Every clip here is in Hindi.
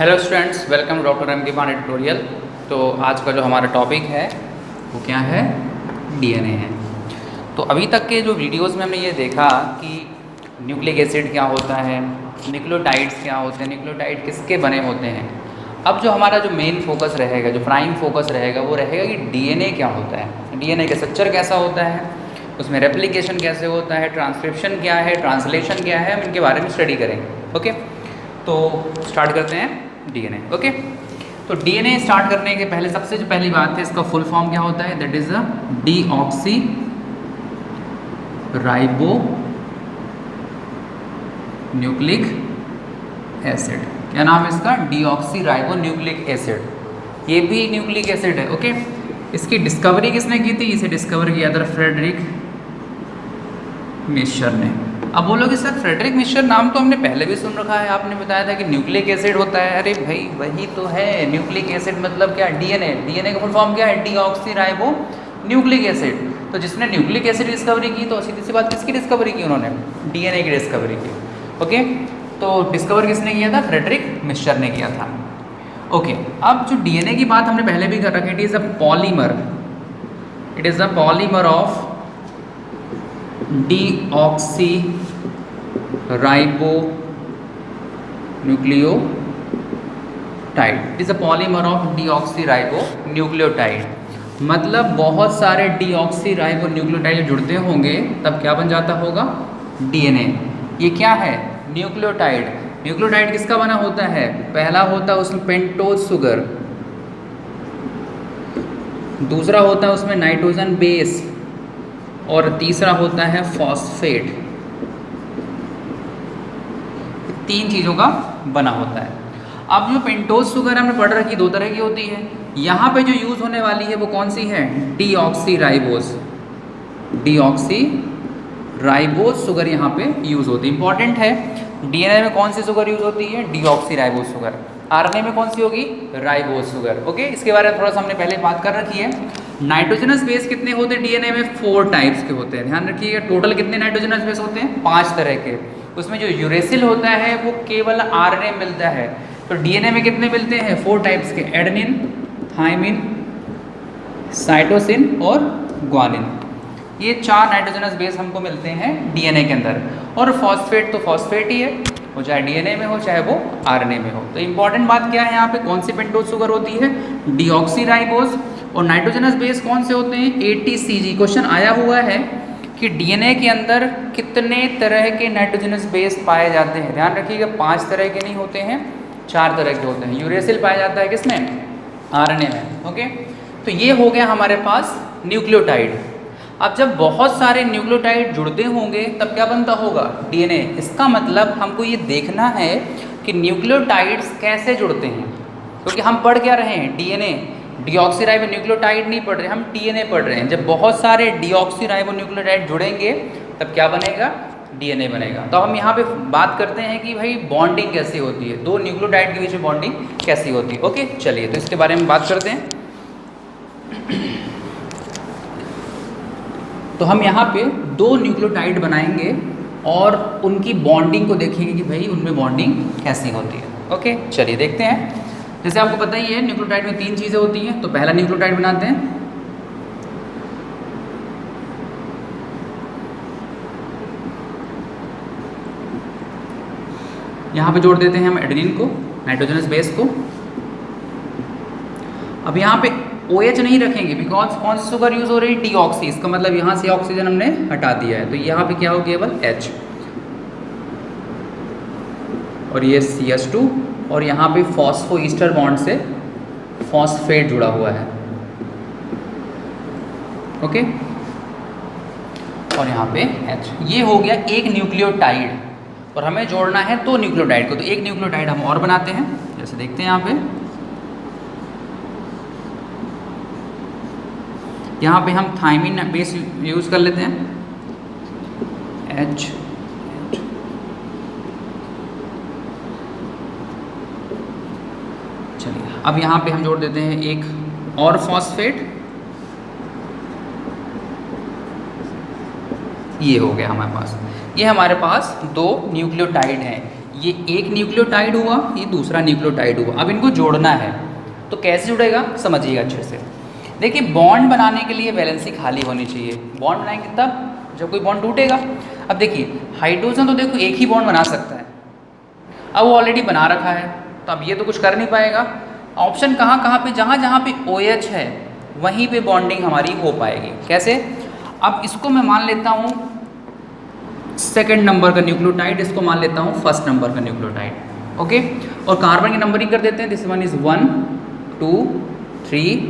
Hello students, welcome doctor M K Pandey tutorial. तो आज का जो हमारा टॉपिक है वो क्या है? डीएनए है। तो अभी तक के जो वीडियोस में हमने ये देखा कि न्यूक्लिक एसिड क्या होता है, न्यूक्लियोटाइड्स क्या होते हैं, न्यूक्लियोटाइड किसके बने होते हैं। अब जो हमारा जो मेन फोकस रहेगा, जो प्राइम फोकस रहेगा, वो रहेगा कि डीएनए क्या होता है, डीएनए का स्ट्रक्चर कैसा होता है, उसमें रेप्लिकेशन कैसे होता है, ट्रांसक्रिप्शन क्या है, ट्रांसलेशन क्या है, हम इनके बारे में स्टडी करेंगे। ओके, तो स्टार्ट करते हैं डीएनए। ओके, तो डीएनए स्टार्ट करने के पहले सबसे जो पहली बात है, इसका फुल फॉर्म क्या होता है? That is a deoxy ribo nucleic acid. क्या नाम है इसका? Deoxy ribo nucleic acid. ये भी न्यूक्लिक एसिड है। ओके, इसकी डिस्कवरी किसने की थी? इसे डिस्कवर किया था फ्रेडरिक मिशर ने। अब बोलोगे सर फ्रेडरिक मिशर नाम तो हमने पहले भी सुन रखा है, आपने बताया था कि न्यूक्लिक एसिड होता है। अरे भाई वही तो है, न्यूक्लिक एसिड मतलब क्या? डीएनए। डीएनए का फुल फॉर्म क्या है? Deoxy ribo nucleic acid. तो जिसने न्यूक्लिक एसिड डिस्कवरी की, तो सीधी सी बात, किसकी डिस्कवरी की उन्होंने? डीएनए की डिस्कवरी की। ओके, तो डिस्कवर किसने किया था? फ्रेडरिक मिशर ने किया था। ओके, अब जो डीएनए की बात हमने पहले भी कर रखी, it is a polymer, it is a polymer of deoxy ribo nucleotide. It is a polymer of deoxy ribo nucleotide. मतलब बहुत सारे डीऑक्सी राइबो न्यूक्लियोटाइड जुड़ते होंगे, तब क्या बन जाता होगा? डीएनए। ये क्या है? न्यूक्लियोटाइड। न्यूक्लियोटाइड किसका बना होता है? पहला होता है उसमें पेंटोज शुगर, दूसरा होता है उसमें नाइट्रोजन बेस, और तीसरा होता है फॉस्फेट। तीन चीज़ों का बना होता है। अब जो पेंटोज शुगर हमने पढ़ रखी, दो तरह की होती है। यहाँ पे जो यूज़ होने वाली है वो कौन सी है? Deoxy ribose. Deoxy ribose sugar यहाँ पे यूज़ होती है। इंपॉर्टेंट है, डीएनए में कौन सी शुगर यूज़ होती है? Deoxy ribose sugar. आरएनए में कौन सी होगी? Ribose sugar. ओके, इसके बारे में थोड़ा सा हमने पहले बात कर रखी है। नाइट्रोजनस बेस कितने होते हैं डीएनए में? 4 टाइप्स के होते हैं। ध्यान रखिएगा, टोटल कितने नाइट्रोजनस बेस होते हैं? 5 तरह के। उसमें जो यूरेसिल होता है वो केवल आरएनए मिलता है। तो डीएनए में कितने मिलते हैं? 4 टाइप्स के, एडेनिन, थाइमिन, साइटोसिन और ग्वानिन। ये 4 नाइट्रोजनस बेस हमको मिलते हैं डीएनए के अंदर। और फॉस्फेट तो फॉस्फेट ही है, वो चाहे डीएनए में हो चाहे वो आरएनए में हो। तो इंपॉर्टेंट बात क्या है यहाँ पे? कौन सी पेंटोज शुगर होती है? Deoxy ribose. और नाइट्रोजनस बेस कौन से होते हैं? एटीसीजी। क्वेश्चन आया हुआ है कि डीएनए के अंदर कितने तरह के नाइट्रोजनस बेस पाए जाते हैं। ध्यान रखिएगा, 5 तरह के नहीं होते हैं, 4 तरह के होते हैं। यूरेसिल पाया जाता है किसमें? आरएनए में। ओके, तो ये हो गया हमारे पास न्यूक्लियोटाइड। अब जब बहुत सारे न्यूक्लियोटाइड जुड़ते होंगे तब क्या बनता होगा? डीएनए। इसका मतलब हमको ये देखना है कि न्यूक्लियोटाइड्स कैसे जुड़ते हैं, क्योंकि हम पढ़ क्या रहे हैं? डीएनए। डीऑक्सीराइबो न्यूक्लियोटाइड नहीं पढ़ रहे, हम डीएनए पढ़ रहे हैं। जब बहुत सारे डीऑक्सीराइबो न्यूक्लियोटाइड जुड़ेंगे तब क्या बनेगा? डीएनए बनेगा। तो हम यहाँ पे बात करते हैं कि भाई बॉन्डिंग कैसी होती है, दो न्यूक्लियोटाइड के बीच में बॉन्डिंग कैसी होती है। ओके, चलिए तो इसके बारे में बात करते हैं। तो हम यहाँ पे 2 न्यूक्लियोटाइड बनाएंगे और उनकी बॉन्डिंग को देखेंगे कि भाई उनमें बॉन्डिंग कैसी होती है। ओके, चलिए देखते हैं। जैसे आपको पता ही है, न्यूक्लियोटाइड में 3 चीज़ें होती हैं। तो पहला न्यूक्लियोटाइड बनाते हैं, यहाँ पे जोड़ देते हैं हम एडेनिन को, नाइट्रोजनस बेस को। अब यहाँ पे OH नहीं रखेंगे, बिकॉज कौन सी शुगर यूज हो रही है? डीऑक्सी। इसका मतलब यहाँ से ऑक्सीजन हमने हटा दिया है, तो यहाँ पे क्या हो? केवल H, और ये CH2, और यहाँ पे फॉस्फो ईस्टर बॉन्ड से फॉस्फेट जुड़ा हुआ है। ओके, और यहाँ पे H। ये हो गया एक न्यूक्लियोटाइड, और हमें जोड़ना है 2 न्यूक्लियोटाइड को। तो एक न्यूक्लियोटाइड हम और बनाते हैं, जैसे देखते हैं यहाँ पे हम थाइमिन बेस यूज़ कर लेते हैं, H। चलिए, अब यहाँ पे हम जोड़ देते हैं एक और फॉस्फेट। ये हो गया हमारे पास। ये हमारे पास 2 न्यूक्लियोटाइड हैं। ये एक न्यूक्लियोटाइड हुआ, ये दूसरा न्यूक्लियोटाइड हुआ। अब इनको जोड़ना है तो कैसे जुड़ेगा समझिएगा अच्छे से। देखिए बॉन्ड बनाने के लिए वैलेंसी खाली होनी चाहिए। बॉन्ड बनाएंगे तब जब कोई बॉन्ड टूटेगा। अब देखिए हाइड्रोजन तो देखो एक ही बॉन्ड बना सकता है, अब वो ऑलरेडी बना रखा है तो अब ये तो कुछ कर नहीं पाएगा। ऑप्शन कहाँ कहाँ पे, जहाँ जहाँ पे OH है वहीं पे बॉन्डिंग हमारी हो पाएगी। कैसे? अब इसको मैं मान लेता हूँ सेकंड नंबर का न्यूक्लियोटाइड, इसको मान लेता हूँ फर्स्ट नंबर का न्यूक्लियोटाइड। ओके, और कार्बन की नंबरिंग कर देते हैं। दिस वन इज 1 2 3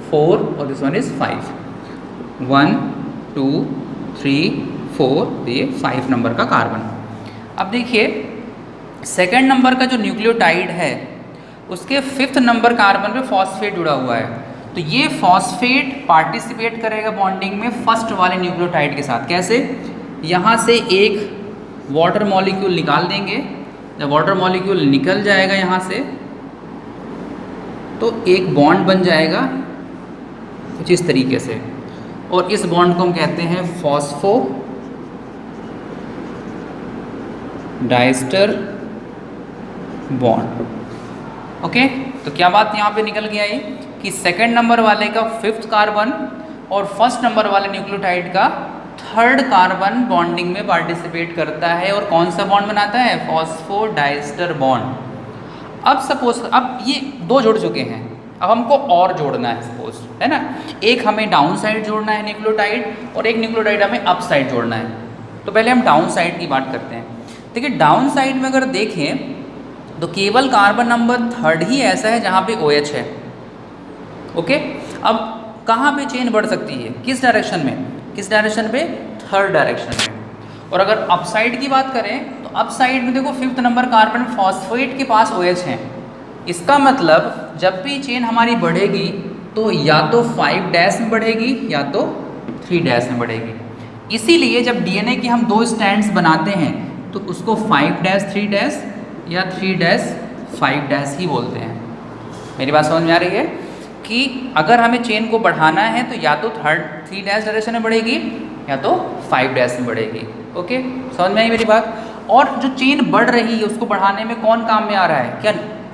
4 और दिस वन इज 5। 1 2 3 4, ये 5 नंबर का कार्बन। अब देखिए सेकेंड नंबर का जो न्यूक्लियोटाइड है उसके 5th नंबर कार्बन पे फॉस्फेट जुड़ा हुआ है, तो ये फॉस्फेट पार्टिसिपेट करेगा बॉन्डिंग में फर्स्ट वाले न्यूक्लियोटाइड के साथ। कैसे? यहाँ से एक वाटर मॉलिक्यूल निकाल देंगे, जब वाटर मॉलिक्यूल निकल जाएगा यहाँ से तो एक बॉन्ड बन जाएगा कुछ इस तरीके से, और इस बॉन्ड को हम कहते हैं फॉस्फो डाइस्टर बॉन्ड। ओके, तो क्या बात यहाँ पे निकल गया ये कि सेकंड नंबर वाले का 5th कार्बन और फर्स्ट नंबर वाले न्यूक्लियोटाइड का 3rd कार्बन बॉन्डिंग में पार्टिसिपेट करता है और कौन सा बॉन्ड बनाता है? Phosphodiester bond. अब सपोज अब ये दो जुड़ चुके हैं, अब हमको और जोड़ना है सपोज, है ना। एक हमें डाउन साइड जोड़ना है न्यूक्लियोटाइड और एक न्यूक्लियोटाइड हमें अप साइड जोड़ना है। तो पहले हम डाउन साइड की बात करते हैं। देखिए डाउन साइड में अगर देखें तो केवल कार्बन नंबर 3rd ही ऐसा है जहाँ पे OH है। ओके, अब कहाँ पे चेन बढ़ सकती है? किस डायरेक्शन में? किस डायरेक्शन पे? 3rd डायरेक्शन में। और अगर अप साइड की बात करें तो अप साइड में देखो 5th नंबर कार्बन फॉस्फेट के पास OH है। इसका मतलब जब भी चेन हमारी बढ़ेगी तो या तो 5' में बढ़ेगी या तो 3' में बढ़ेगी। इसीलिए जब DNA की हम 2 स्टैंड्स बनाते हैं तो उसको 5' 3' या 3' 5' ही बोलते हैं। मेरी बात समझ में आ रही है कि अगर हमें चेन को बढ़ाना है तो या तो 3' डायरेक्शन में बढ़ेगी या तो 5' में बढ़ेगी। ओके, समझ में आई मेरी बात? और जो चेन बढ़ रही है उसको बढ़ाने में कौन काम में आ रहा है? क्या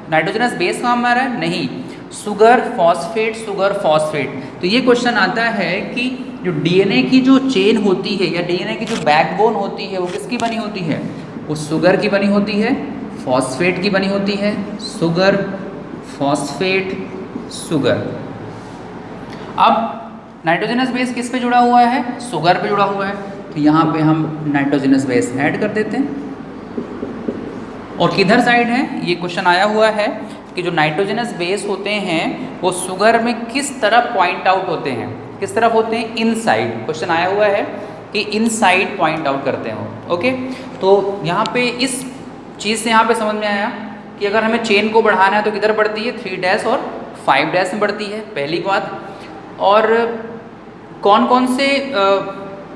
नाइट्रोजनस बेस काम में आ रहा है? नहीं, शुगर फॉस्फेट। तो ये क्वेश्चन आता है कि जो DNA की जो चेन होती है या DNA की जो बैकबोन होती है वो किसकी बनी होती है? वो शुगर की बनी होती है, फॉस्फेट की बनी होती है। Sugar phosphate sugar. अब नाइट्रोजनस बेस किस पे जुड़ा हुआ है? शुगर पे जुड़ा हुआ है, तो यहाँ पे हम नाइट्रोजनस बेस ऐड कर देते हैं। और किधर साइड है? ये क्वेश्चन आया हुआ है कि जो नाइट्रोजनस बेस होते हैं वो शुगर में किस तरफ पॉइंट आउट होते हैं? किस तरफ होते हैं? इनसाइड। क्वेश्चन आया हुआ है कि इनसाइड पॉइंट आउट करते हो। ओके, तो यहाँ पे इस चीज़ से यहाँ पे समझ में आया कि अगर हमें चेन को बढ़ाना है तो किधर बढ़ती है? 3' और 5' में बढ़ती है, पहली बात। और कौन कौन से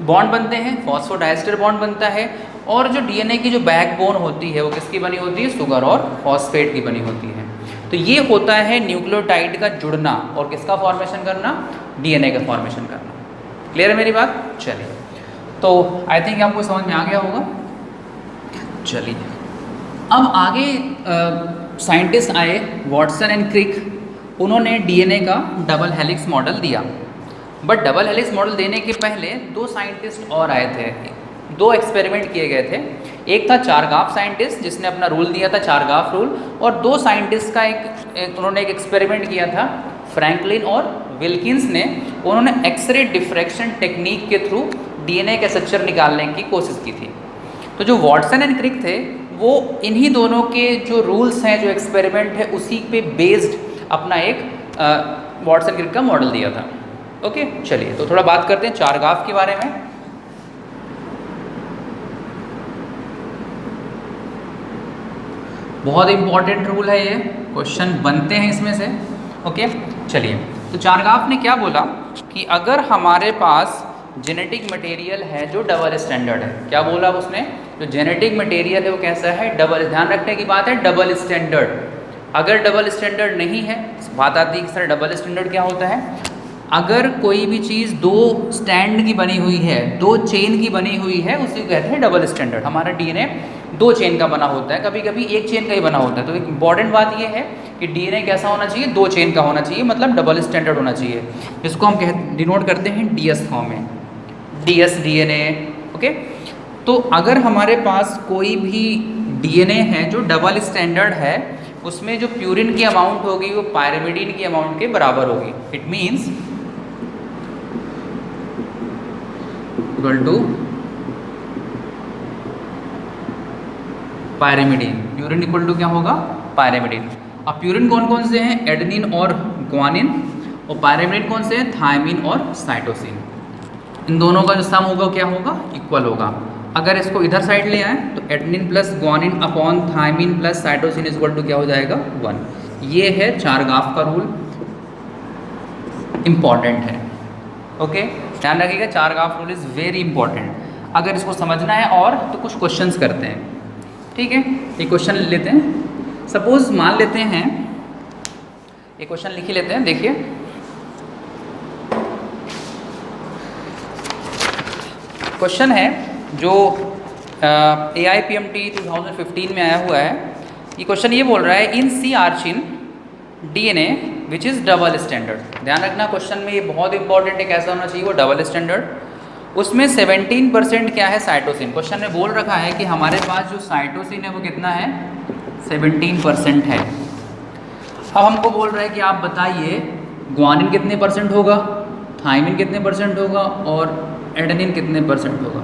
बॉन्ड बनते हैं? फॉस्फोडाइस्टर बॉन्ड बनता है। और जो DNA की जो बैकबोन होती है वो किसकी बनी होती है? शुगर और फॉस्फेट की बनी होती है। तो ये होता है न्यूक्लियोटाइड का जुड़ना और किसका फॉर्मेशन करना? DNA का फॉर्मेशन करना। क्लियर है मेरी बात? चलिए, तो आई थिंक आपको समझ में आ गया होगा। चलिए, अब आगे साइंटिस्ट आए वॉटसन एंड क्रिक, उन्होंने DNA का डबल हेलिक्स मॉडल दिया। बट डबल हेलिक्स मॉडल देने के पहले 2 साइंटिस्ट और आए थे, 2 एक्सपेरिमेंट किए गए थे। एक था चारगाफ साइंटिस्ट जिसने अपना रूल दिया था, चारगाफ रूल, और 2 साइंटिस्ट का उन्होंने एक एक्सपेरिमेंट किया था, फ्रैंकलिन और विल्किंस ने। उन्होंने एक्सरे डिफ्रैक्शन टेक्निक के थ्रू DNA का स्ट्रक्चर निकालने की कोशिश की थी। तो जो वॉटसन एंड क्रिक थे वो इन्हीं दोनों के जो रूल्स हैं, जो एक्सपेरिमेंट है, उसी पे बेस्ड अपना एक वॉटसन क्रिक का मॉडल दिया था। ओके, चलिए तो थोड़ा बात करते हैं चारगाफ के बारे में। बहुत इंपॉर्टेंट रूल है ये, क्वेश्चन बनते हैं इसमें से। ओके, चलिए, तो चारगाफ ने क्या बोला कि अगर हमारे पास जेनेटिक मटेरियल है जो डबल स्टैंडर्ड है, क्या बोला उसने? जो जेनेटिक मटेरियल है वो कैसा है? डबल। ध्यान रखने की बात है, डबल स्टैंडर्ड। अगर डबल स्टैंडर्ड नहीं है, बात आती है कि सर डबल स्टैंडर्ड क्या होता है? अगर कोई भी चीज़ 2 स्टैंड की बनी हुई है, 2 चेन की बनी हुई है, उसी को कहते हैं डबल स्टैंडर्ड। हमारा DNA दो चेन का बना होता है, कभी कभी एक चेन का ही बना होता है। तो एक इंपॉर्टेंट बात ये है कि डीएनए कैसा होना चाहिए, दो चेन का होना चाहिए, मतलब डबल स्टैंडर्ड होना चाहिए, जिसको हम डिनोट करते हैं डीएस फॉर्म में, डीएस डीएनए। ओके, तो अगर हमारे पास कोई भी डीएनए है जो डबल स्टैंडर्ड है, उसमें जो प्यूरिन की अमाउंट होगी वो पायरिमिडीन की अमाउंट के बराबर होगी। It means equal to pyrimidine, purine equal to क्या होगा, पायरिमिडीन। अब प्यूरिन कौन कौन से हैं, एडेनिन और ग्वानिन, और पायरिमिडीन कौन से हैं, थायमिन और साइटोसिन। इन दोनों का जो सम होगा क्या होगा, इक्वल होगा। अगर इसको इधर साइड ले आए तो adenine plus guanine upon thymine plus cytosine equal to क्या हो जाएगा, 1। ये है चारगाफ का रूल, इंपॉर्टेंट है। ओके, ध्यान रखिएगा, चारगाफ रूल इज़ वेरी इंपॉर्टेंट। अगर इसको समझना है और तो कुछ क्वेश्चंस करते हैं, ठीक है। एक क्वेश्चन लेते हैं, सपोज मान लेते हैं, एक क्वेश्चन लिख ही लेते हैं। देखिए, क्वेश्चन है जो AIPMT 2015 में आया हुआ है। ये क्वेश्चन ये बोल रहा है, इन सी आर्चिन DNA which is double standard. ध्यान रखना, क्वेश्चन में ये बहुत इंपॉर्टेंट है, कैसा होना चाहिए वो, डबल स्टैंडर्ड। उसमें 17% क्या है, साइटोसिन। क्वेश्चन में बोल रखा है कि हमारे पास जो साइटोसिन है वो कितना है, 17% है। अब हमको बोल रहा है कि आप बताइए ग्वानिन कितने परसेंट होगा, थायमिन कितने परसेंट होगा और एडेनिन कितने परसेंट होगा।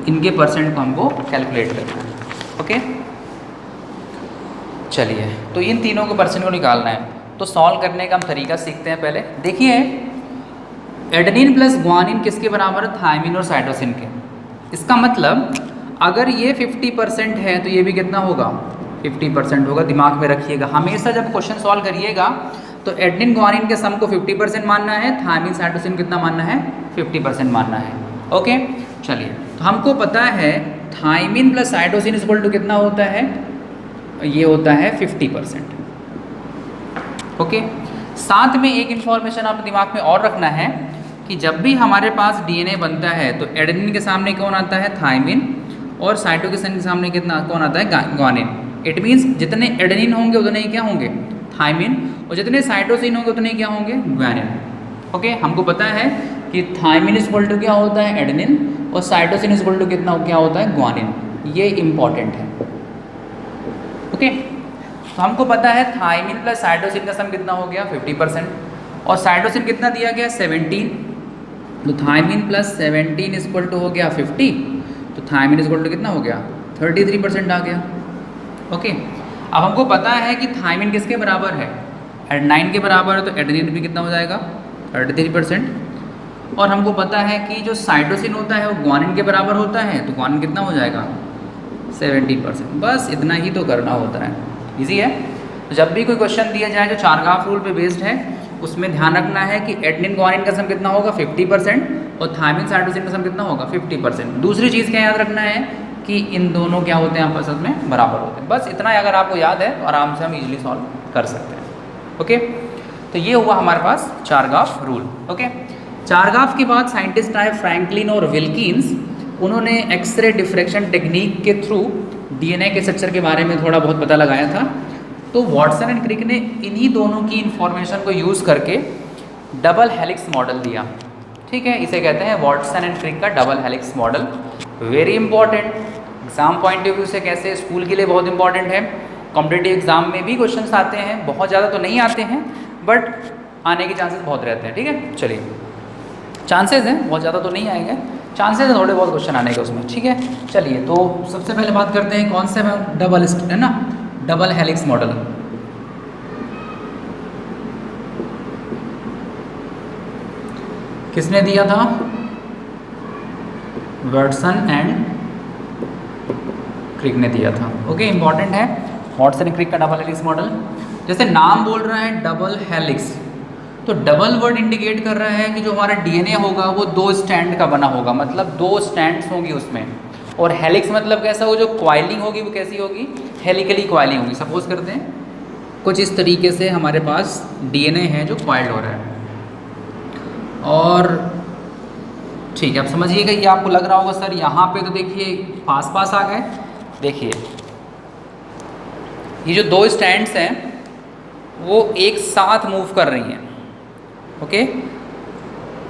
इनके परसेंट को हमको कैलकुलेट करना है। ओके, चलिए, तो इन तीनों के परसेंट को निकालना है। तो सॉल्व करने का हम तरीका सीखते हैं। पहले देखिए, एडेनिन प्लस ग्वानिन किसके बराबर है, थायमिन और साइटोसिन के। इसका मतलब अगर ये 50% है तो ये भी कितना होगा, 50% होगा। दिमाग में रखिएगा, हमेशा जब क्वेश्चन सॉल्व करिएगा तो एडेनिन ग्वानिन के सम को 50% मानना है, थायमिन साइटोसिन कितना मानना है, 50% मानना है। ओके, चलिए, तो हमको पता है thymine plus cytosine equal to कितना होता है, ये होता है 50%। ओके, साथ में एक इन्फॉर्मेशन आप दिमाग में और रखना है कि जब भी हमारे पास डीएनए बनता है तो एडेनिन के सामने कौन आता है, थायमिन, और साइटोसिन के सामने कितना कौन आता है, ग्वानिन। इट मीन्स जितने एडेनिन होंगे उतने ही क्या होंगे, थायमिन, और जितने साइटोसिन होंगे उतने ही क्या होंगे, ग्वानिन। ओके, हमको पता है कि थायमिन इक्वल टू क्या होता है, एडेनिन, और साइटोसिन इक्वल टू कितना क्या होता है, ग्वानिन। ये इंपॉर्टेंट है। ओके, तो हमको पता है थायमिन प्लस साइटोसिन का सम कितना हो गया, 50%, और साइटोसिन कितना दिया गया, 17। तो थायमिन प्लस 17 इक्वल टू हो गया 50, तो थायमिन इक्वल टू कितना हो गया, 33% आ गया। ओके, अब हमको पता है कि थायमिन किसके बराबर है, 9 के बराबर है, तो एडेनिन भी कितना हो जाएगा, 33%। और हमको पता है कि जो साइटोसिन होता है वो ग्वानिन के बराबर होता है, तो ग्वानिन कितना हो जाएगा, 70%। बस इतना ही तो करना होता है, इजी है। तो जब भी कोई क्वेश्चन दिया जाए जो चारगाफ रूल पे बेस्ड है, उसमें ध्यान रखना है कि एडेनिन ग्वानिन का सम कितना होगा, 50%, और थायमिन साइटोसिन का सम कितना होगा, 50%। दूसरी चीज़ क्या याद रखना है कि इन दोनों क्या होते हैं, आपस में बराबर होते हैं। बस इतना अगर आपको याद है तो आराम से हम इजीली सॉल्व कर सकते हैं। ओके, तो ये हुआ हमारे पास चारगाफ रूल। ओके, चारगाफ के बाद साइंटिस्ट आए फ्रैंकलिन और विल्किंस। उन्होंने एक्सरे डिफ्रैक्शन टेक्निक के थ्रू डीएनए के स्ट्रक्चर के बारे में थोड़ा बहुत पता लगाया था। तो वाटसन एंड क्रिक ने इन्हीं दोनों की इंफॉर्मेशन को यूज़ करके डबल हेलिक्स मॉडल दिया। ठीक है, इसे कहते हैं वाटसन एंड क्रिक का double helix model. Very important, exam point of view से कैसे, स्कूल के लिए बहुत इंपॉर्टेंट है। कॉम्पिटिटिव एग्जाम में भी क्वेश्चंस आते हैं, बहुत ज़्यादा तो नहीं आते हैं बट आने के चांसेस बहुत रहते हैं। ठीक है, चलिए, चांसेस हैं, बहुत ज़्यादा तो नहीं आएंगे, चांसेस हैं थोड़े बहुत क्वेश्चन आने के उसमें। ठीक है, चलिए, तो सबसे पहले बात करते हैं कौन से डबल है ना, डबल हेलिक्स मॉडल। किसने दिया था, वाटसन एंड क्रिक ने दिया था। ओके, इंपॉर्टेंट है वाटसन एंड क्रिक का डबल हेलिक्स मॉडल। जैसे नाम बोल रहा है डबल हेलिक्स, तो डबल वर्ड इंडिकेट कर रहा है कि जो हमारा डीएनए होगा वो 2 स्टैंड का बना होगा, मतलब 2 स्टैंड्स होंगी उसमें। और हेलिक्स मतलब कैसा हो, जो क्वाइलिंग होगी वो कैसी होगी, हेलिकली क्वाइलिंग होगी। सपोज करते हैं कुछ इस तरीके से हमारे पास डीएनए है जो क्वाइल्ड हो रहा है, और ठीक है, अब समझिएगा, ये आपको लग रहा होगा सर यहाँ पे तो देखिए पास पास आ गए, देखिए ये जो दो स्टैंड्स हैं वो एक साथ मूव कर रही हैं। ओके,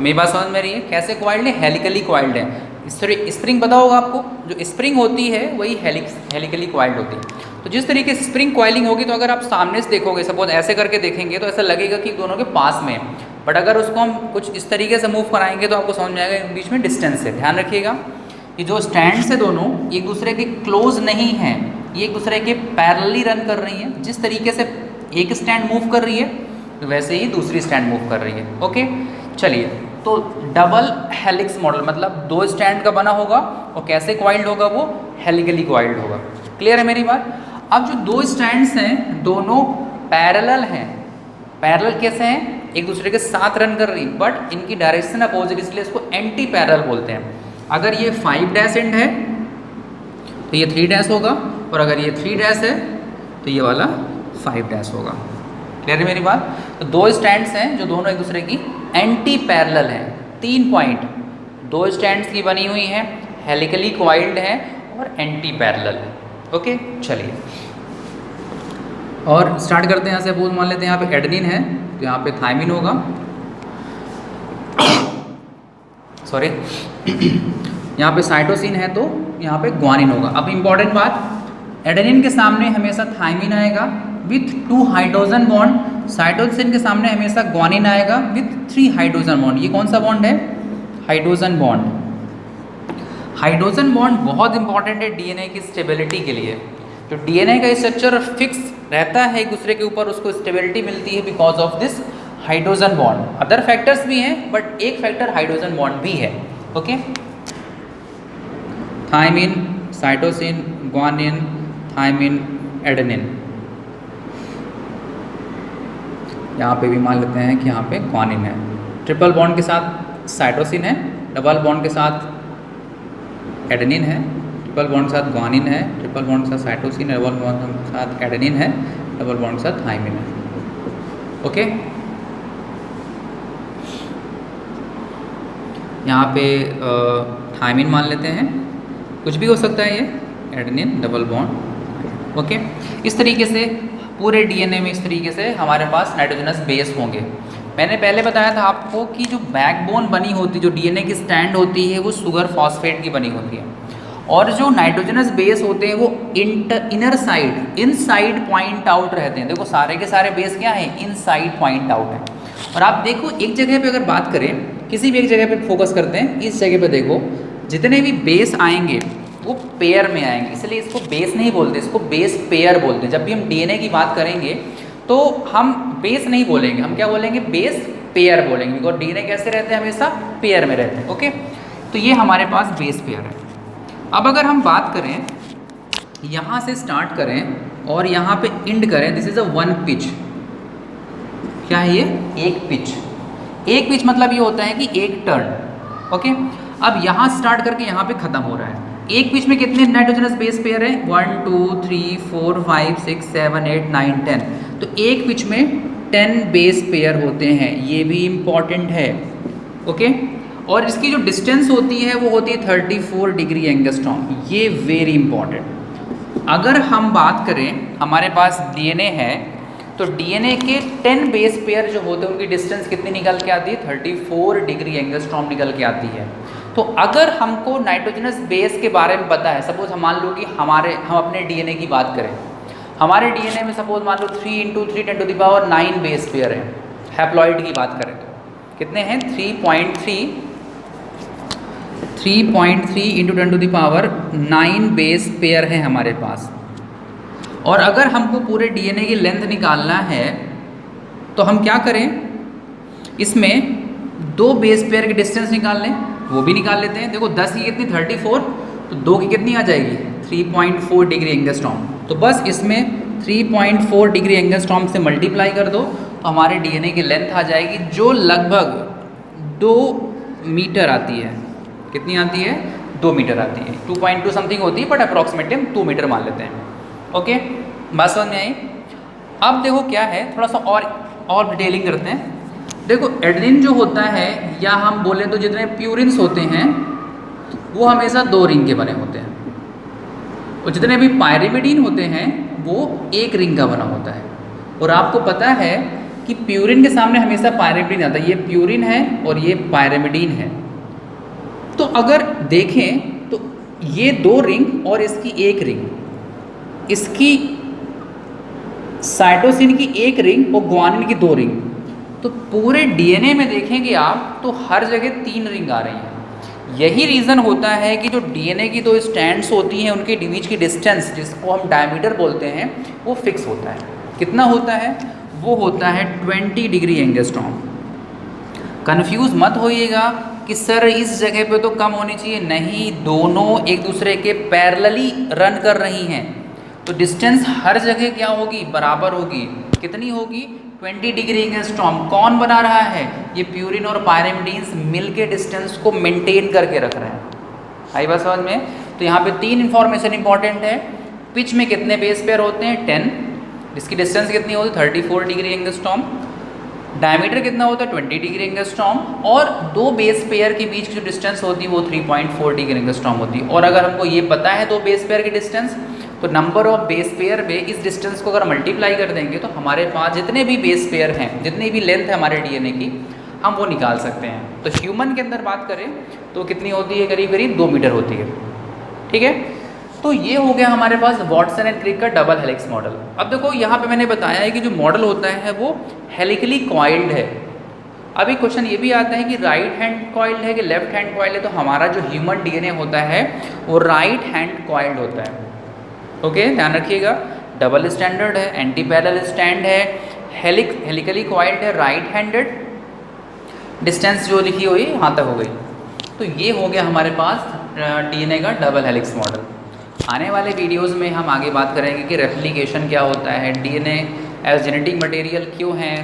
मेरी बात समझ में रही है? कैसे क्वाइल्ड है? हेलिकली क्वाइल्ड है। स्प्रिंग पता होगा आपको, जो स्प्रिंग होती है वही हेलिकली क्वाइल्ड होती है। तो जिस तरीके से स्प्रिंग क्वाइलिंग होगी, तो अगर आप सामने से देखोगे, सपोज ऐसे करके देखेंगे, तो ऐसा लगेगा कि दोनों के पास में है। बट अगर उसको हम कुछ इस तरीके से मूव कराएंगे तो आपको समझ में आएगा इनके बीच में डिस्टेंस है। ध्यान रखिएगा कि जो स्टैंड्स है दोनों एक दूसरे के क्लोज नहीं हैं, ये एक दूसरे के पैरेलली रन कर रही हैं। जिस तरीके से एक स्टैंड मूव कर रही है तो वैसे ही दूसरी स्टैंड मूव कर रही है। ओके, चलिए, तो डबल हेलिक्स मॉडल मतलब दो स्टैंड का बना होगा, और कैसे क्वाइल्ड होगा? वो हेलिकली क्वाइल्ड होगा। क्लियर है मेरी बात? अब जो दो स्टैंड्स हैं दोनों पैरेलल हैं। पैरेलल कैसे हैं? एक दूसरे के साथ रन कर रही, बट इनकी डायरेक्शन अपोजिट, इसलिए इसको एंटी पैरेलल बोलते हैं। अगर ये 5 डैश एंड है तो ये 3 डैश होगा, और अगर ये 3 डैश है तो ये वाला 5 डैश होगा। क्लियर है मेरी बात? तो दो स्टैंड्स हैं जो दोनों एक दूसरे की एंटी पैरेलल हैं। 3 पॉइंट दो स्टैंड्स की बनी हुई हैं, हेलिकली क्वाइल्ड है और एंटी पैरेलल है। ओके, चलिए और स्टार्ट करते हैं। यहाँ से सपोज मान लेते हैं यहाँ पे एडेनिन है तो यहाँ पे थायमिन होगा, सॉरी यहाँ पे साइटोसिन है तो यहाँ पे ग्वानिन होगा। अब इम्पॉर्टेंट बात, एडेनिन के सामने हमेशा थायमिन आएगा विथ 2 हाइड्रोजन बॉन्ड, साइटोसिन के सामने हमेशा ग्वानिन आएगा विथ 3 हाइड्रोजन बॉन्ड। ये कौन सा बॉन्ड है? Hydrogen bond. हाइड्रोजन बॉन्ड बहुत इंपॉर्टेंट है डीएनए की स्टेबिलिटी के लिए। जो डीएनए का स्ट्रक्चर फिक्स रहता है एक दूसरे के ऊपर, उसको स्टेबिलिटी मिलती है because of this hydrogen bond. Other factors भी हैं बट एक फैक्टर हाइड्रोजन बॉन्ड भी है। Okay, thymine, cytosine, guanine, thymine, adenine. यहाँ पे भी मान लेते हैं कि यहाँ पे ग्वानिन है। ट्रिपल बॉन्ड के साथ साइटोसिन है, डबल बॉन्ड के साथ एडेनिन है, ट्रिपल बॉन्ड के साथ ग्वानिन है, ट्रिपल बॉन्ड के साथ साइटोसिन, डबल बॉन्ड के साथ एडेनिन है, डबल बॉन्ड के साथ थायमिन है। ओके, यहाँ पे थायमिन मान लेते हैं, कुछ भी हो सकता है ये, एडेनिन, डबल बॉन्ड। ओके, इस तरीके से पूरे डीएनए में इस तरीके से हमारे पास नाइट्रोजनस बेस होंगे। मैंने पहले बताया था आपको कि जो बैकबोन बनी होती है, जो डीएनए की स्टैंड होती है, वो शुगर फॉस्फेट की बनी होती है, और जो नाइट्रोजनस बेस होते हैं वो inner side, inside point out रहते हैं। देखो सारे के सारे बेस क्या हैं? इनसाइड पॉइंट आउट है। और आप देखो एक जगह पे अगर बात करें, किसी भी एक जगह पे फोकस करते हैं, इस जगह पे देखो जितने भी बेस आएंगे वो पेयर में आएंगे, इसलिए इसको बेस नहीं बोलते, इसको बेस पेयर बोलते हैं। जब भी हम डीएनए की बात करेंगे तो हम बेस नहीं बोलेंगे, हम क्या बोलेंगे? बेस पेयर बोलेंगे, बिकॉज डीएनए कैसे रहते हैं? हमेशा पेयर में रहते हैं। ओके, तो ये हमारे पास बेस पेयर है। अब अगर हम बात करें, यहाँ से स्टार्ट करें और यहाँ पे एंड करें, दिस इज अ 1 पिच। क्या है ये? एक पिच। एक पिच मतलब ये होता है कि एक टर्न। ओके, अब यहाँ स्टार्ट करके यहाँ पे खत्म हो रहा है। एक पिच में कितने नाइट्रोजनस बेस पेयर है? 1 2 3 4 5 6 7 8 9 10। तो एक पिच में 10 बेस पेयर होते हैं, ये भी इम्पॉर्टेंट है। ओके, और इसकी जो डिस्टेंस होती है वो होती है 34 डिग्री एंगस्ट्रॉम, ये वेरी इंपॉर्टेंट। अगर हम बात करें, हमारे पास डीएनए है तो डीएनए के 10 बेस पेयर जो होते हैं उनकी डिस्टेंस कितनी निकल के आती है? 34 डिग्री एंगस्ट्रॉम निकल के आती है। तो अगर हमको नाइट्रोजनस बेस के बारे में पता है, सपोज हम मान लो कि हम अपने डीएनए की बात करें, हमारे डीएनए में सपोज मान लो 3 × 3 × 10⁹ बेस पेयर हैं। हैप्लॉइड की बात करें तो कितने हैं? 3.3 × 10⁹ बेस पेयर है हमारे पास। और अगर हमको पूरे डीएनए की लेंथ निकालना है तो हम क्या करें? इसमें 2 बेस पेयर की डिस्टेंस निकाल लें, वो भी निकाल लेते हैं। देखो 10 की कितनी? 34, तो 2 की कितनी आ जाएगी? 3.4 डिग्री एंगस्ट्रॉम। तो बस इसमें 3.4 डिग्री एंगस्ट्रॉम से मल्टीप्लाई कर दो तो हमारे डीएनए की लेंथ आ जाएगी, जो लगभग 2 मीटर आती है। कितनी आती है? 2 मीटर आती है। 2.2 समथिंग होती है, बट अप्रॉक्सीमेटली हम 2 मीटर मान लेते हैं। ओके, बात समझ में आई? अब देखो क्या है, थोड़ा सा और डिटेलिंग करते हैं। देखो एडेनिन जो होता है, या हम बोले तो जितने प्यूरिन्स होते हैं वो हमेशा 2 रिंग के बने होते हैं। और जितने भी पायरिमिडीन होते हैं वो एक रिंग का बना होता है। और आपको पता है कि प्यूरिन के सामने हमेशा पायरिमिडीन आता है, ये प्यूरिन है और ये पायरिमिडीन है। तो अगर देखें तो ये 2 रिंग और इसकी एक रिंग, इसकी साइटोसिन की एक रिंग और ग्वानिन की 2 रिंग, तो पूरे डीएनए में देखेंगे आप तो हर जगह 3 रिंग आ रही हैं। यही रीज़न होता है कि जो डीएनए की 2 स्ट्रैंड्स होती हैं उनके बीच की डिस्टेंस, जिसको हम डायमीटर बोलते हैं, वो फिक्स होता है। कितना होता है? वो होता है 20 डिग्री एंगस्ट्रॉम। कंफ्यूज मत होइएगा कि सर इस जगह पे तो कम होनी चाहिए, नहीं, दोनों एक दूसरे के पैरेलली रन कर रही हैं, तो डिस्टेंस हर जगह क्या होगी? बराबर होगी। कितनी होगी? 20 डिग्री एंगस्ट्रॉम। कौन बना रहा है? ये प्यूरिन और पायरिमिडीन्स मिलके डिस्टेंस को मेंटेन करके रख रहे हैं। आई बात समझ में? तो यहाँ पे 3 इंफॉर्मेशन इंपॉर्टेंट है। पिच में कितने बेस पेयर होते हैं? 10। इसकी डिस्टेंस कितनी होती है? 34 डिग्री एंगस्ट्रॉम। डायमीटर कितना होता है? 20 डिग्री एंगस्ट्रॉम। और 2 बेस पेयर के बीच की जो डिस्टेंस होती है वो 3.4 डिग्री एंगस्ट्रॉम होती है। और अगर हमको ये पता है 2 बेस पेयर की डिस्टेंस, तो नंबर ऑफ बेस पेयर में इस डिस्टेंस को अगर मल्टीप्लाई कर देंगे तो हमारे पास जितने भी बेस पेयर हैं, जितनी भी लेंथ है हमारे डीएनए की, हम वो निकाल सकते हैं। तो ह्यूमन के अंदर बात करें तो कितनी होती है? करीब करीब 2 मीटर होती है। ठीक है, तो ये हो गया हमारे पास वाटसन एंड क्रिक का डबल हेलिक्स मॉडल। अब देखो यहाँ पे मैंने बताया है कि जो मॉडल होता है वो हेलिकली कॉइल्ड है। अभी क्वेश्चन ये भी आता है कि राइट हैंड कॉइल्ड है कि लेफ्ट हैंड कॉइल्ड है, तो हमारा जो ह्यूमन डीएनए होता है वो राइट हैंड कॉइल्ड होता है। ओके, ध्यान रखिएगा। डबल स्टैंडर्ड है, एंटी पैरेलल स्टैंड है, हेलिकली कॉइल्ड है, राइट हैंडेड, डिस्टेंस जो लिखी हुई यहाँ तक हो गई। तो ये हो गया हमारे पास डीएनए का डबल हेलिक्स मॉडल। आने वाले वीडियोस में हम आगे बात करेंगे कि रेप्लिकेशन क्या होता है, डीएनए एज जेनेटिक मटेरियल क्यों है।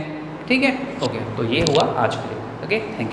ठीक है, ओके, तो ये हुआ आज के लिए। Okay, thank you.